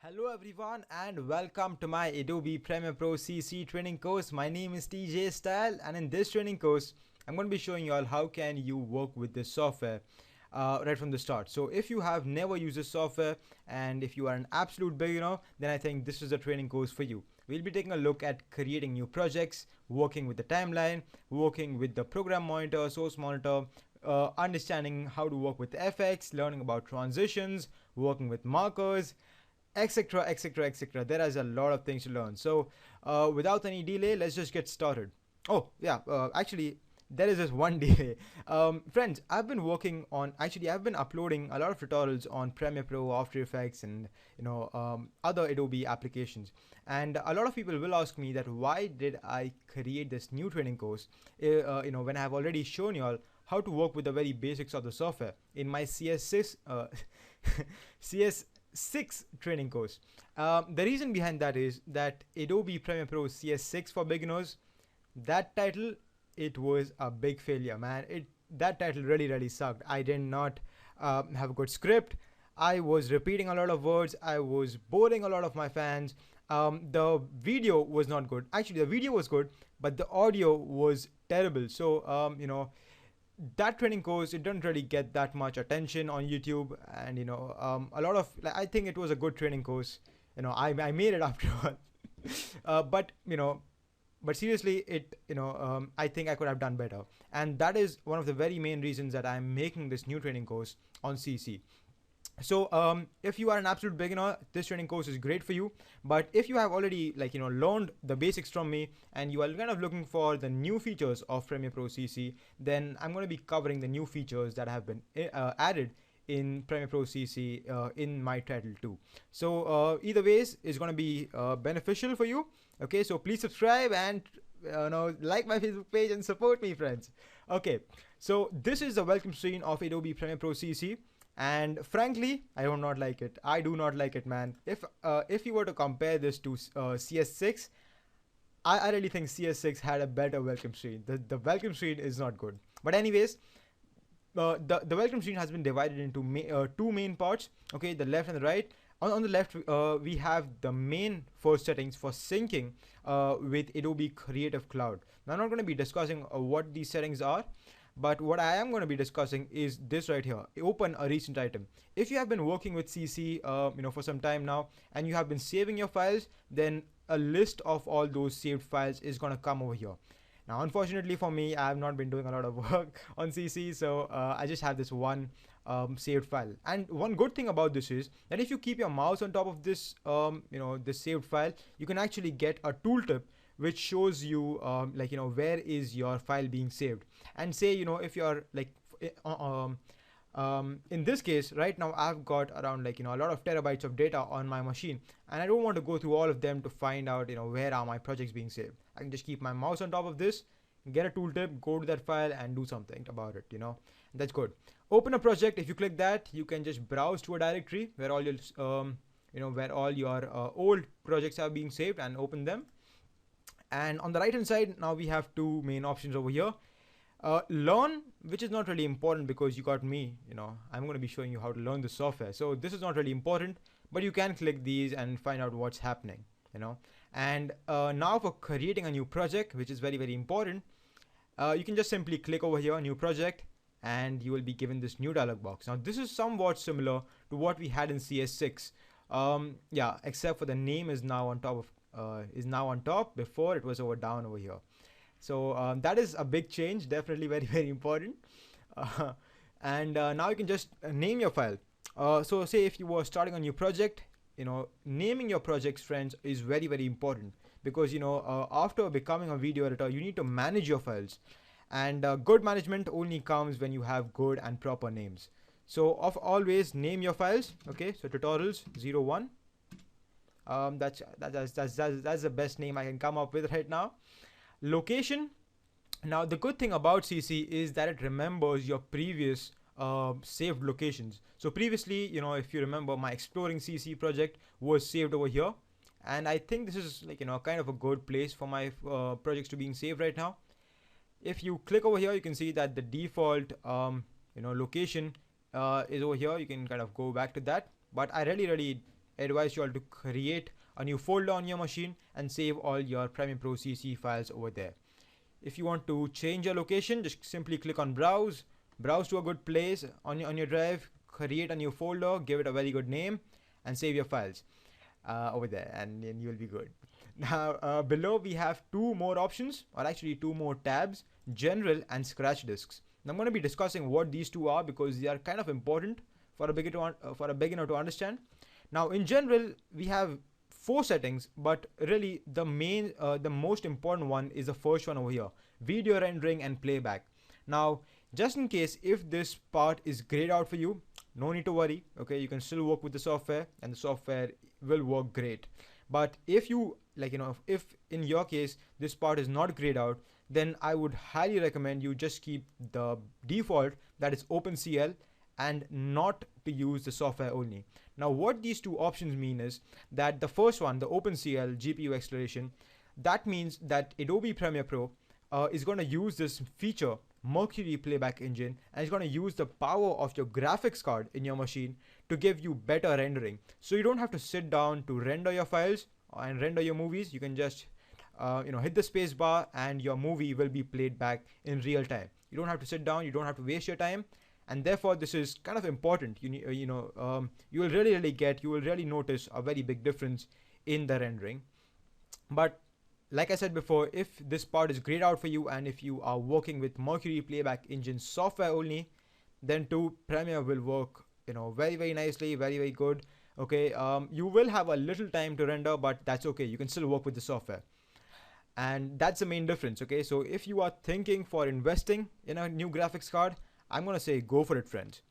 Hello everyone and welcome to my Adobe Premiere Pro CC training course. My name is TJ Style, and in this training course I'm going to be showing you all how can you work with this software right from the start. So if you have never used this software and if you are an absolute beginner, then I think this is a training course for you. We'll be taking a look at creating new projects, working with the timeline, working with the program monitor, source monitor, understanding how to work with FX, learning about transitions, working with markers, etc, etc, etc. There is a lot of things to learn. So without any delay, let's just get started. Oh yeah, actually there is this one delay. Friends, I've been working on, actually I've been uploading a lot of tutorials on Premiere Pro, After Effects, and other Adobe applications, and a lot of people will ask me that why did I create this new training course when I have already shown you all how to work with the very basics of the software in my CS6 CS6 training course. The reason behind that is that Adobe Premiere Pro CS6 for beginners, that title, it was a big failure, man. That title really sucked. I did not have a good script. I was repeating a lot of words. I was boring a lot of my fans. The video was not good. Actually, the video was good, but the audio was terrible. So that training course, it didn't really get that much attention on YouTube, and a lot of, like, I think it was a good training course. I made it after all. But seriously, I think I could have done better, and that is one of the very main reasons that I'm making this new training course on CC. So if you are an absolute beginner, this training course is great for you. But if you have already learned the basics from me and you are kind of looking for the new features of Premiere Pro CC, then I'm going to be covering the new features that have been added in Premiere Pro CC in my title too. So either ways is going to be beneficial for you. Okay, so please subscribe and like my Facebook page and support me, friends. Okay, so this is the welcome screen of Adobe Premiere Pro CC. And frankly, I do not like it. I do not like it, man. If you were to compare this to CS6, I really think CS6 had a better welcome screen. The welcome screen is not good. But anyways, the welcome screen has been divided into two main parts. Okay, the left and the right. On the left, we have the main first settings for syncing with Adobe Creative Cloud. Now, I'm not going to be discussing what these settings are, but what I am going to be discussing is this right here: open a recent item. If you have been working with CC for some time now and you have been saving your files, then a list of all those saved files is going to come over here. Now unfortunately for me, I have not been doing a lot of work on CC, so I just have this one saved file. And one good thing about this is that if you keep your mouse on top of this this saved file, you can actually get a tooltip which shows you where is your file being saved. And say if you're in this case right now, I've got around a lot of terabytes of data on my machine, and I don't want to go through all of them to find out where are my projects being saved. I can just keep my mouse on top of this, get a tooltip, go to that file and do something about it. That's good. Open a project. If you click that, you can just browse to a directory where all your old projects are being saved, and open them. And on the right hand side, now we have two main options over here. Learn, which is not really important because you got me, I'm going to be showing you how to learn the software, so this is not really important, but you can click these and find out what's happening. And now for creating a new project, which is very important, you can just simply click over here, new project, and you will be given this new dialog box. Now this is somewhat similar to what we had in CS6, yeah, except for the name is now on top of before it was down over here. So that is a big change, definitely very important. And now you can just name your file. So say if you were starting a new project, naming your projects, friends, is very important, because after becoming a video editor, you need to manage your files, and good management only comes when you have good and proper names. So always name your files. Okay, so tutorials 01. That's the best name I can come up with right now. Location. Now the good thing about CC is that it remembers your previous saved locations. So previously, if you remember, my exploring CC project was saved over here, and I think this is kind of a good place for my projects to being saved right now. If you click over here, you can see that the default location is over here. You can kind of go back to that, but I really advise you all to create a new folder on your machine and save all your Premiere Pro CC files over there. If you want to change your location, just simply click on browse to a good place on your drive, create a new folder, give it a very good name, and save your files over there, and then you'll be good. Now below we have two more options, or actually two more tabs: general and scratch disks. Now I'm going to be discussing what these two are because they are kind of important for a beginner to understand. Now in general we have 4 settings, but really the most important one is the first one over here: video rendering and playback. Now just in case if this part is grayed out for you, no need to worry. Okay, you can still work with the software and the software will work great. But if you if in your case this part is not grayed out, then I would highly recommend you just keep the default, that is OpenCL, and not to use the software only. Now what these two options mean is that the first one, the OpenCL GPU acceleration, that means that Adobe Premiere Pro is going to use this feature, Mercury Playback Engine, and it's going to use the power of your graphics card in your machine to give you better rendering. So you don't have to sit down to render your files and render your movies. You can just hit the space bar and your movie will be played back in real time. You don't have to sit down, you don't have to waste your time, and therefore this is kind of important. You will really notice a very big difference in the rendering. But like I said before, if this part is grayed out for you and if you are working with Mercury Playback Engine software only, then too Premiere will work very nicely, very good. Okay, you will have a little time to render, but that's okay, you can still work with the software. And that's the main difference. Okay, so if you are thinking for investing in a new graphics card, I'm gonna say go for it, friends.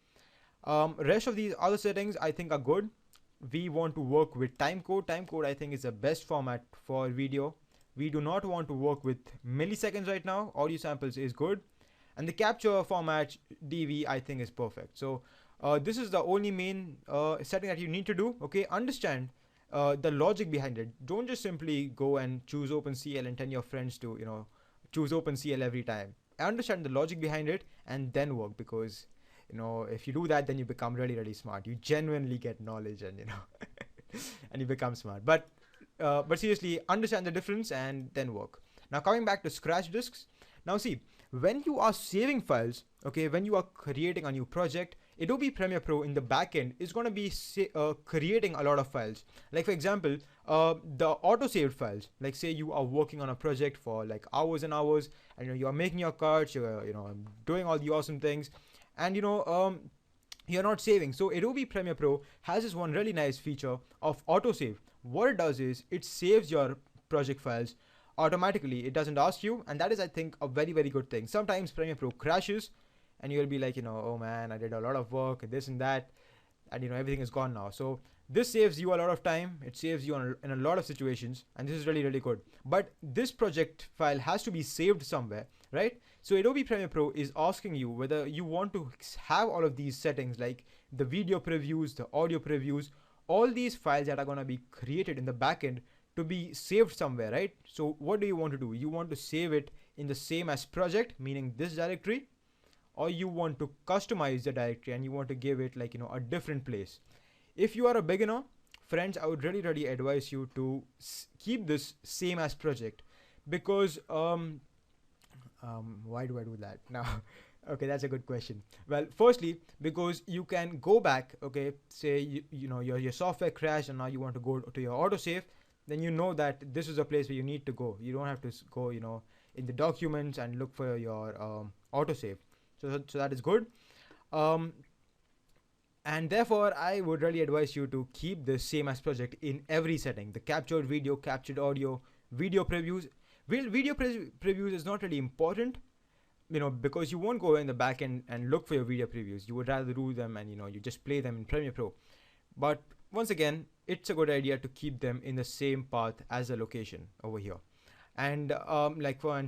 Rest of these other settings I think are good. We want to work with timecode. Timecode I think is the best format for video. We do not want to work with milliseconds right now. Audio samples is good, and the capture format DV I think is perfect. So this is the only main setting that you need to do. Okay, understand the logic behind it. Don't just simply go and choose OpenCL and tell your friends to choose OpenCL every time. Understand the logic behind it and then work, because if you do that, then you become really smart. You genuinely get knowledge, and and you become smart. But seriously, understand the difference and then work. Now coming back to scratch disks. Now see, when you are saving files, okay, when you are creating a new project, Adobe Premiere Pro in the backend is going to be creating a lot of files. Like for example, the auto-saved files. Like say you are working on a project for like hours and hours, and you are making your cards, you're doing all the awesome things, and you're not saving. So Adobe Premiere Pro has this one really nice feature of auto-save. What it does is it saves your project files automatically. It doesn't ask you, and that is I think a very good thing. Sometimes Premiere Pro crashes and you'll be like, oh man, I did a lot of work, this and that, and everything is gone now. So this saves you a lot of time. It saves you in a lot of situations, and this is really good. But this project file has to be saved somewhere, right? So Adobe Premiere Pro is asking you whether you want to have all of these settings, like the video previews, the audio previews, all these files that are going to be created in the backend to be saved somewhere, right? So what do you want to do? You want to save it in the same as project, meaning this directory, or you want to customize the directory and you want to give it like a different place. If you are a beginner, friends, I would really advise you to keep this same as project, because why do I do that now? Okay, that's a good question. Well, firstly, because you can go back. Okay, say your software crashed and now you want to go to your autosave, then you know that this is a place where you need to go. You don't have to go in the documents and look for your autosave. So that is good. And therefore I would really advise you to keep the same as project in every setting: the captured video, captured audio, video previews. Video previews is not really important, because you won't go in the back end and look for your video previews. You would rather do them and you just play them in Premiere Pro. But once again, it's a good idea to keep them in the same path as the location over here. And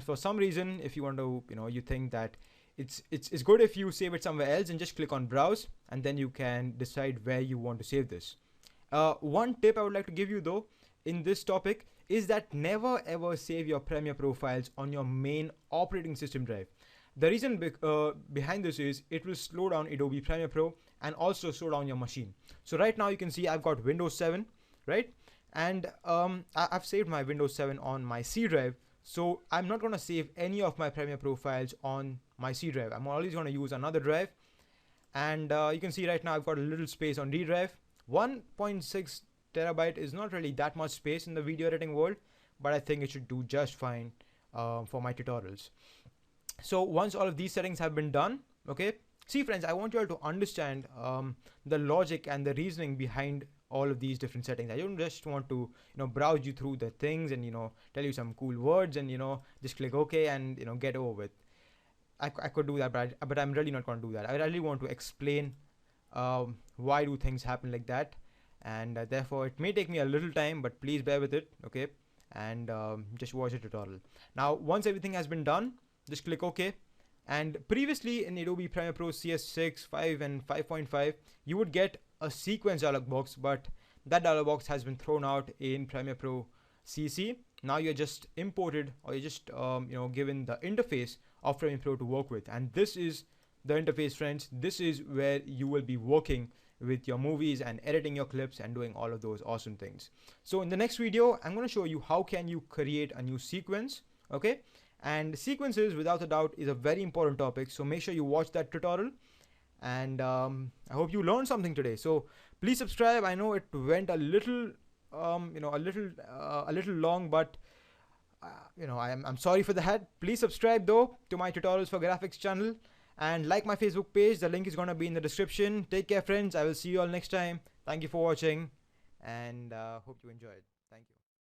for some reason, if you want to you think that it's good if you save it somewhere else, and just click on browse, and then you can decide where you want to save this. One tip I would like to give you though in this topic is that never ever save your Premiere Pro files on your main operating system drive. The reason behind this is it will slow down Adobe Premiere Pro and also slow down your machine. So right now you can see I've got Windows 7, right? And I've saved my Windows 7 on my C drive. So I'm not going to save any of my Premiere Pro files on my C drive. I'm always going to use another drive. And you can see right now I've got a little space on D drive. 1.6 terabyte is not really that much space in the video editing world, but I think it should do just fine for my tutorials. So once all of these settings have been done, okay, see friends, I want you all to understand the logic and the reasoning behind all of these different settings. I don't just want to, browse you through the things and, tell you some cool words and, just click OK and, get over with. I could do that, but I'm really not going to do that. I really want to explain why do things happen like that. And therefore, it may take me a little time, but please bear with it, okay? And just watch the tutorial. Now, once everything has been done, just click OK. And previously in Adobe Premiere Pro CS6, 5 and 5.5, you would get a sequence dialog box, but that dialog box has been thrown out in Premiere Pro CC. Now you're just imported, or you're just given the interface of Premiere Pro to work with. And this is the interface, friends. This is where you will be working with your movies and editing your clips and doing all of those awesome things. So in the next video, I'm going to show you how can you create a new sequence, okay? And sequences, without a doubt, is a very important topic. So make sure you watch that tutorial. And I hope you learned something today. So please subscribe. I know it went a little, a little long, but I'm sorry for that. Please subscribe though to my tutorials for graphics channel, and like my Facebook page. The link is gonna be in the description. Take care, friends. I will see you all next time. Thank you for watching, and hope you enjoyed.